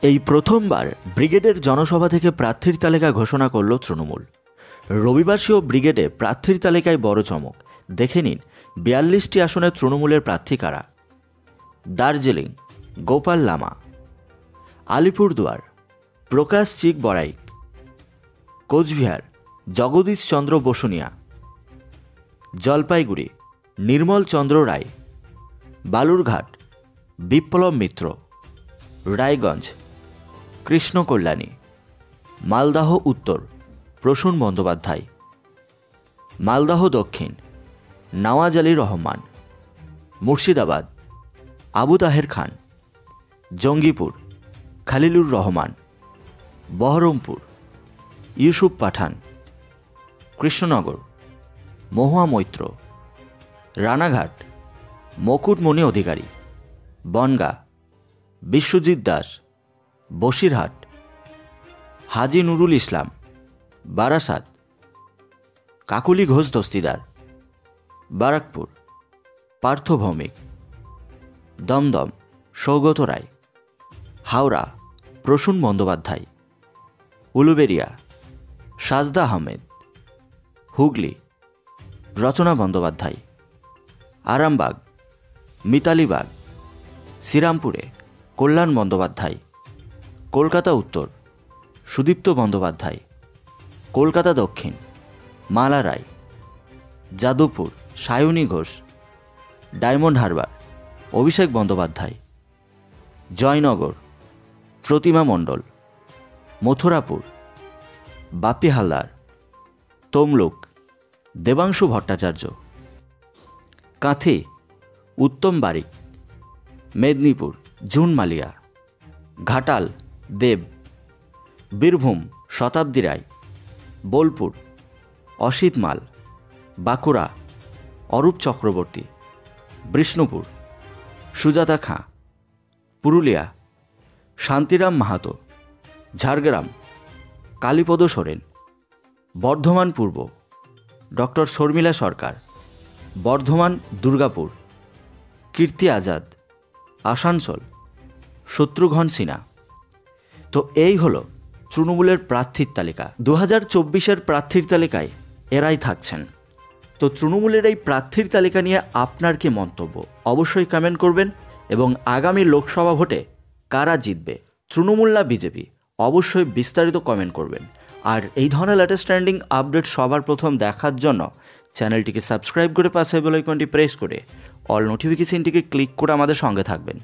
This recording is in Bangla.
এই প্রথমবার ব্রিগেডের জনসভা থেকে প্রার্থীর তালিকা ঘোষণা করল তৃণমূল। রবিবাসীয় ব্রিগেডে প্রার্থীর তালিকায় বড় চমক। দেখে নিন ৪২টি আসনে তৃণমূলের প্রার্থী কারা। দার্জিলিং গোপাল লামা, আলিপুরদুয়ার প্রকাশ চিক বড়াইক, কোচবিহার জগদীশ চন্দ্র বসুনিয়া, জলপাইগুড়ি নির্মল চন্দ্র রায়, বালুরঘাট বিপ্লব মিত্র, রায়গঞ্জ কৃষ্ণ কল্যাণী, মালদহ উত্তর প্রসূন বন্দ্যোপাধ্যায়, মালদহ দক্ষিণ নওয়াজ আলী রহমান, মুর্শিদাবাদ আবু তাহের খান, জঙ্গিপুর খালিলুর রহমান, বহরমপুর ইউসুফ পাঠান, কৃষ্ণনগর মহুয়া মৈত্র, রানাঘাট মুকুটমণি অধিকারী, বনগাঁ বিশ্বজিৎ দাস, বসিরহাট হাজি নুরুল ইসলাম, বারাসাত কাকুলি ঘোষ দস্তিদার, বারাকপুর পার্থ ভৌমিক, দমদম সৌগত রায়, হাওড়া প্রসূন বন্দ্যোপাধ্যায়, উলুবেড়িয়া সাজদা আহমেদ, হুগলি রচনা বন্দ্যোপাধ্যায়, আরামবাগ মিতালি বাগ, শ্রীরামপুরে কল্যাণ বন্দ্যোপাধ্যায়, কলকাতা উত্তর সুদীপ্ত বন্দ্যোপাধ্যায়, কলকাতা দক্ষিণ মালা রায়, যাদবপুর সায়নী ঘোষ, ডায়মন্ড হারবার অভিষেক বন্দ্যোপাধ্যায়, জয়নগর প্রতিমা মণ্ডল, মথুরাপুর বাপ্পি হালদার, তমলুক দেবাংশু ভট্টাচার্য, কাঁথি উত্তম বারিক, মেদিনীপুর জুন মালিয়া, ঘাটাল দেব, বীরভূম শতাব্দী রায়, বোলপুর অসিত মাল, বাঁকুড়া অরূপ চক্রবর্তী, বিষ্ণুপুর সুজাতা খাঁ, পুরুলিয়া শান্তিরাম মাহাতো, ঝাড়গ্রাম কালীপদ সোরেন, বর্ধমান পূর্ব ডক্টর শর্মিলা সরকার, বর্ধমান দুর্গাপুর কীর্তি আজাদ, আসানসোল শত্রুঘ্ন সিনহা। তো এই হলো তৃণমূলের প্রার্থীর তালিকা। 2024-এর প্রার্থীর তালিকায় এরাই থাকছেন। তো তৃণমূলের এই প্রার্থীর তালিকা নিয়ে আপনার কি মন্তব্য অবশ্যই কমেন্ট করবেন, এবং আগামী লোকসভা ভোটে কারা জিতবে, তৃণমূল না বিজেপি, অবশ্যই বিস্তারিত কমেন্ট করবেন। আর এই ধরনের লেটেস্ট ট্রেন্ডিং আপডেট সবার প্রথম দেখার জন্য চ্যানেলটিকে সাবস্ক্রাইব করে পাশে বেল আইকনটি প্রেস করে অল নোটিফিকেশনটিকে ক্লিক করে আমাদের সঙ্গে থাকবেন।